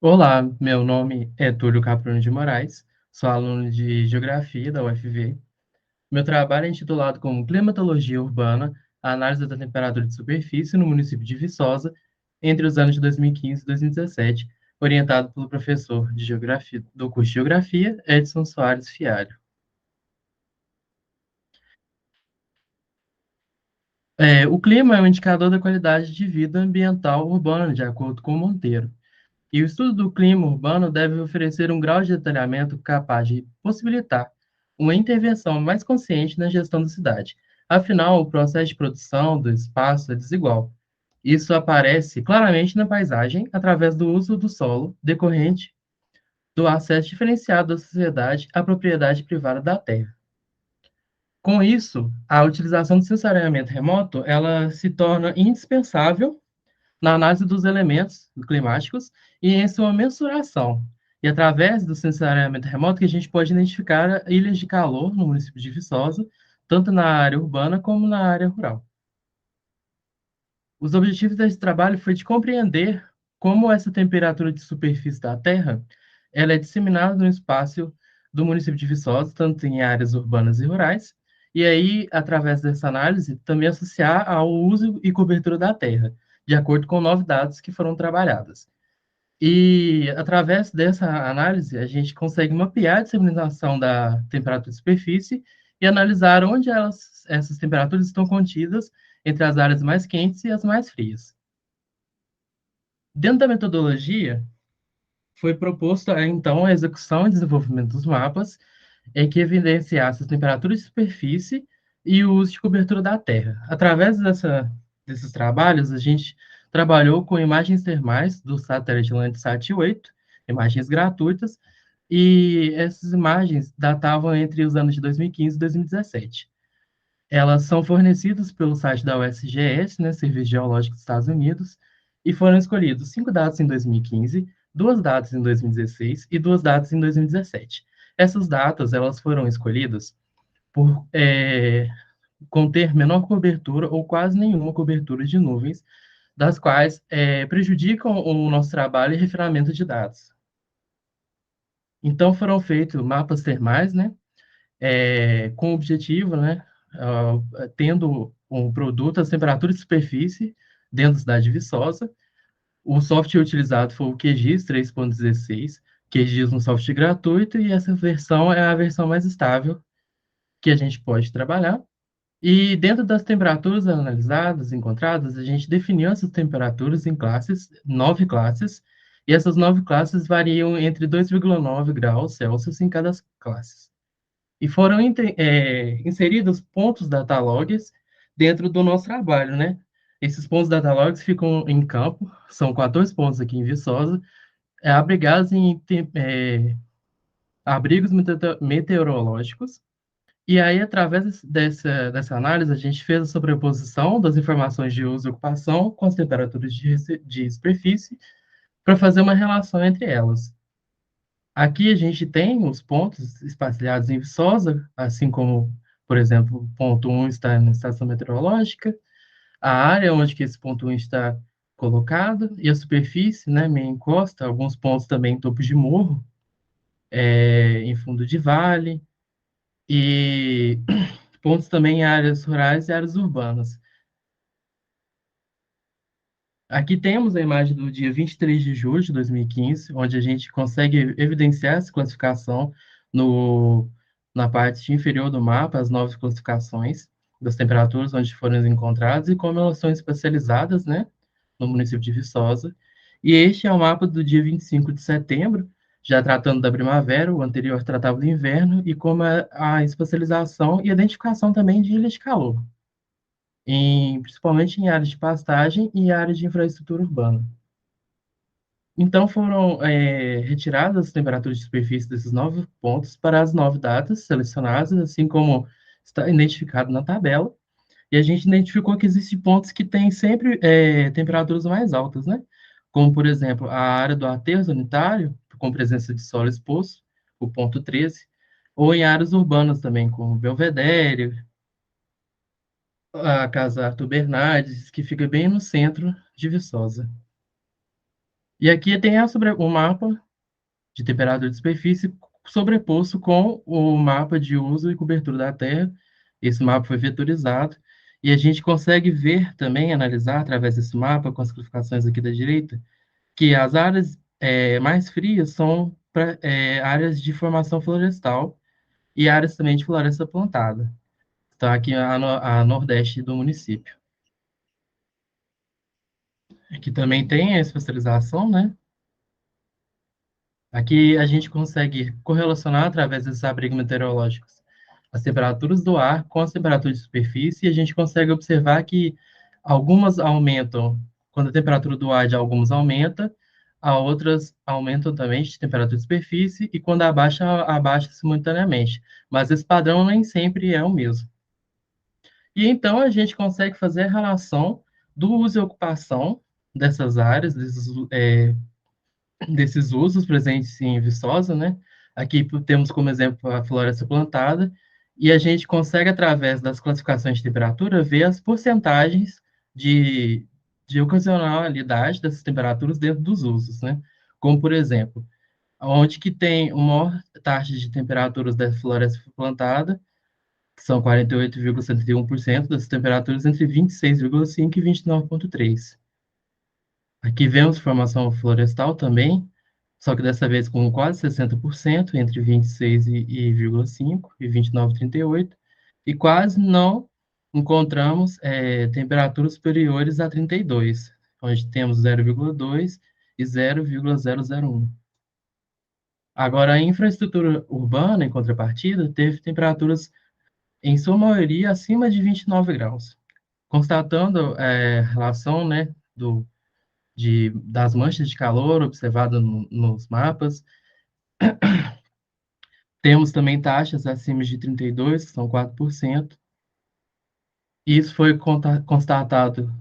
Olá, meu nome é Túlio Caprone de Moraes, sou aluno de Geografia da UFV. Meu trabalho é intitulado como Climatologia Urbana, a análise da temperatura de superfície no município de Viçosa entre os anos de 2015 e 2017, orientado pelo professor de Geografia do curso de Geografia, Edson Soares Fialho. O clima é um indicador da qualidade de vida ambiental urbana, de acordo com Monteiro. E o estudo do clima urbano deve oferecer um grau de detalhamento capaz de possibilitar uma intervenção mais consciente na gestão da cidade. Afinal, o processo de produção do espaço é desigual. Isso aparece claramente na paisagem através do uso do solo decorrente do acesso diferenciado da sociedade à propriedade privada da terra. Com isso, a utilização do sensoriamento remoto, ela se torna indispensável na análise dos elementos climáticos e em sua mensuração. E através do sensoriamento remoto que a gente pode identificar ilhas de calor no município de Viçosa, tanto na área urbana como na área rural. Os objetivos desse trabalho foi de compreender como essa temperatura de superfície da Terra ela é disseminada no espaço do município de Viçosa, tanto em áreas urbanas e rurais, e aí, através dessa análise, também associar ao uso e cobertura da Terra, de acordo com novos dados que foram trabalhados. E, através dessa análise, a gente consegue mapear a disseminação da temperatura de superfície e analisar onde essas temperaturas estão contidas entre as áreas mais quentes e as mais frias. Dentro da metodologia, foi proposta, então, a execução e desenvolvimento dos mapas em que evidenciasse as temperaturas de superfície e o uso de cobertura da Terra. Através desses trabalhos, a gente trabalhou com imagens termais do satélite Landsat 8, imagens gratuitas, e essas imagens datavam entre os anos de 2015 e 2017. Elas são fornecidas pelo site da USGS, né, Serviço Geológico dos Estados Unidos, e foram escolhidos 5 datas em 2015, 2 datas em 2016 e 2 datas em 2017. Essas datas elas foram escolhidas por conter menor cobertura ou quase nenhuma cobertura de nuvens, das quais prejudicam o nosso trabalho e refinamento de dados. Então foram feitos mapas termais, né, com o objetivo, né, tendo um produto, as temperaturas de superfície dentro da cidade de Viçosa. O software utilizado foi o QGIS 3.16, QGIS é um software gratuito, e essa versão é a versão mais estável que a gente pode trabalhar. E dentro das temperaturas analisadas, encontradas, a gente definiu essas temperaturas em classes, 9 classes, e essas 9 classes variam entre 2,9 graus Celsius em cada classe. E foram inseridos pontos datalogs dentro do nosso trabalho, né? Esses pontos datalogs ficam em campo, são 14 pontos aqui em Viçosa, abrigados em abrigos meteorológicos. E aí, através dessa análise, a gente fez a sobreposição das informações de uso e ocupação com as temperaturas de superfície para fazer uma relação entre elas. Aqui a gente tem os pontos espalhados em Viçosa, assim como, por exemplo, o ponto 1 está na estação meteorológica, a área onde que esse ponto 1 está colocado, e a superfície, né, meia encosta, alguns pontos também em topos de morro, em fundo de vale, e pontos também em áreas rurais e áreas urbanas. Aqui temos a imagem do dia 23 de julho de 2015, onde a gente consegue evidenciar essa classificação no, na parte inferior do mapa, as 9 classificações das temperaturas onde foram encontradas e como elas são especializadas, né, no município de Viçosa. E este é o mapa do dia 25 de setembro, já tratando da primavera, o anterior tratava do inverno, e como a especialização e identificação também de ilhas de calor principalmente em áreas de pastagem e áreas de infraestrutura urbana. Então, foram retiradas as temperaturas de superfície desses 9 pontos para as 9 datas selecionadas, assim como está identificado na tabela, e a gente identificou que existem pontos que têm sempre temperaturas mais altas, né? Como, por exemplo, a área do aterro sanitário, com presença de solo exposto, o ponto 13, ou em áreas urbanas também, como Belvedere, a Casa Arthur Bernardes, que fica bem no centro de Viçosa. E aqui tem o mapa de temperatura de superfície sobreposto com o mapa de uso e cobertura da Terra. Esse mapa foi vetorizado e a gente consegue ver também, analisar através desse mapa, com as classificações aqui da direita, que as áreas mais frias são áreas de formação florestal e áreas também de floresta plantada. Está aqui a nordeste do município. Aqui também tem a especialização, né? Aqui a gente consegue correlacionar através desses abrigos meteorológicos as temperaturas do ar com as temperaturas de superfície e a gente consegue observar que algumas aumentam quando a temperatura do ar de algumas aumenta, a outras aumentam também de temperatura de superfície e quando abaixa simultaneamente. Mas esse padrão nem sempre é o mesmo. E então a gente consegue fazer a relação do uso e ocupação dessas áreas, desses usos presentes em Viçosa, né? Aqui temos como exemplo a floresta plantada, e a gente consegue, através das classificações de temperatura, ver as porcentagens de, de ocasionalidade dessas temperaturas dentro dos usos, né? Como, por exemplo, onde que tem uma maior taxa de temperaturas da floresta plantada, que são 48,71% das temperaturas entre 26,5 e 29,3. Aqui vemos formação florestal também, só que dessa vez com quase 60%, entre 26 e 29,38, e quase não encontramos temperaturas superiores a 32, onde temos 0,2 e 0,001. Agora, a infraestrutura urbana, em contrapartida, teve temperaturas, em sua maioria, acima de 29 graus, constatando a relação, né, das manchas de calor observadas nos mapas. Temos também taxas acima de 32, que são 4%. E isso foi constatado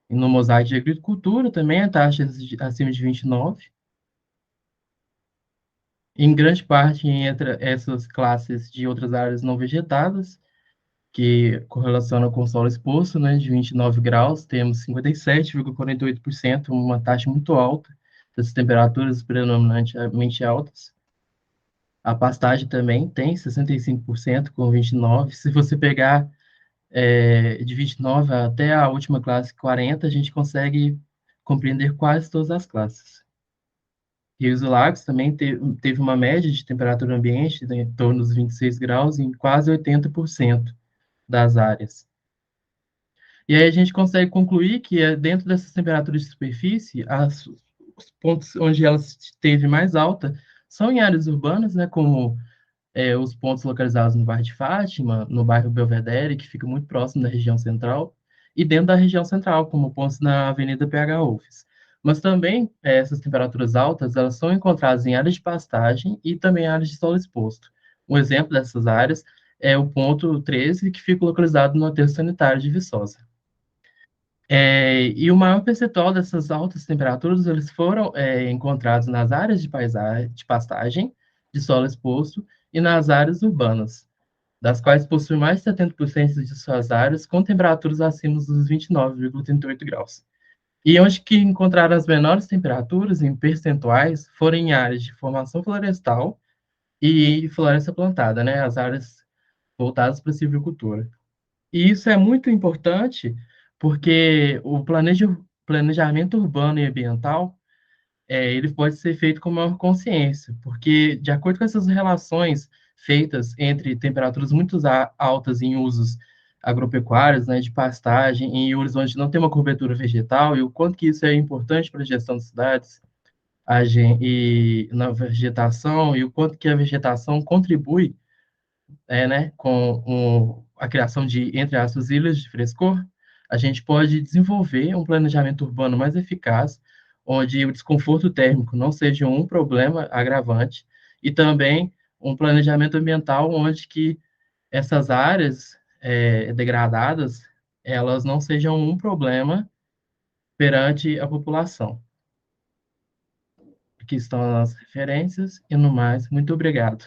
no mosaico de agricultura, também a taxas acima de 29. Em grande parte entre essas classes de outras áreas não vegetadas, que correlacionam com o solo exposto, né, de 29 graus, temos 57,48%, uma taxa muito alta dessas temperaturas predominantemente altas. A pastagem também tem 65% com 29. Se você pegar de 29 até a última classe 40, a gente consegue compreender quase todas as classes. Rios e lagos também teve uma média de temperatura ambiente em torno dos 26 graus em quase 80% das áreas. E aí a gente consegue concluir que dentro dessas temperaturas de superfície, os pontos onde ela esteve mais alta são em áreas urbanas, né, como os pontos localizados no bairro de Fátima, no bairro Belvedere, que fica muito próximo da região central, e dentro da região central, como pontos na Avenida PH Ufes. Mas também essas temperaturas altas, elas são encontradas em áreas de pastagem e também áreas de solo exposto. Um exemplo dessas áreas é o ponto 13, que fica localizado no aterro sanitário de Viçosa. E o maior percentual dessas altas temperaturas eles foram encontrados nas áreas de pastagem, de solo exposto e nas áreas urbanas, das quais possuem mais de 70% de suas áreas com temperaturas acima dos 29,38 graus. E onde que encontraram as menores temperaturas em percentuais foram em áreas de formação florestal e floresta plantada, né, as áreas voltadas para a silvicultura. E isso é muito importante porque o planejamento urbano e ambiental, ele pode ser feito com maior consciência, porque de acordo com essas relações feitas entre temperaturas muito altas em usos agropecuários, né, de pastagem, em áreas onde não tem uma cobertura vegetal, e o quanto que isso é importante para a gestão das cidades, e na vegetação, e o quanto que a vegetação contribui né, com a criação de, entre aspas, ilhas de frescor, a gente pode desenvolver um planejamento urbano mais eficaz, onde o desconforto térmico não seja um problema agravante, e também um planejamento ambiental onde que essas áreas degradadas, elas não sejam um problema perante a população. Aqui estão as referências, e no mais, muito obrigado.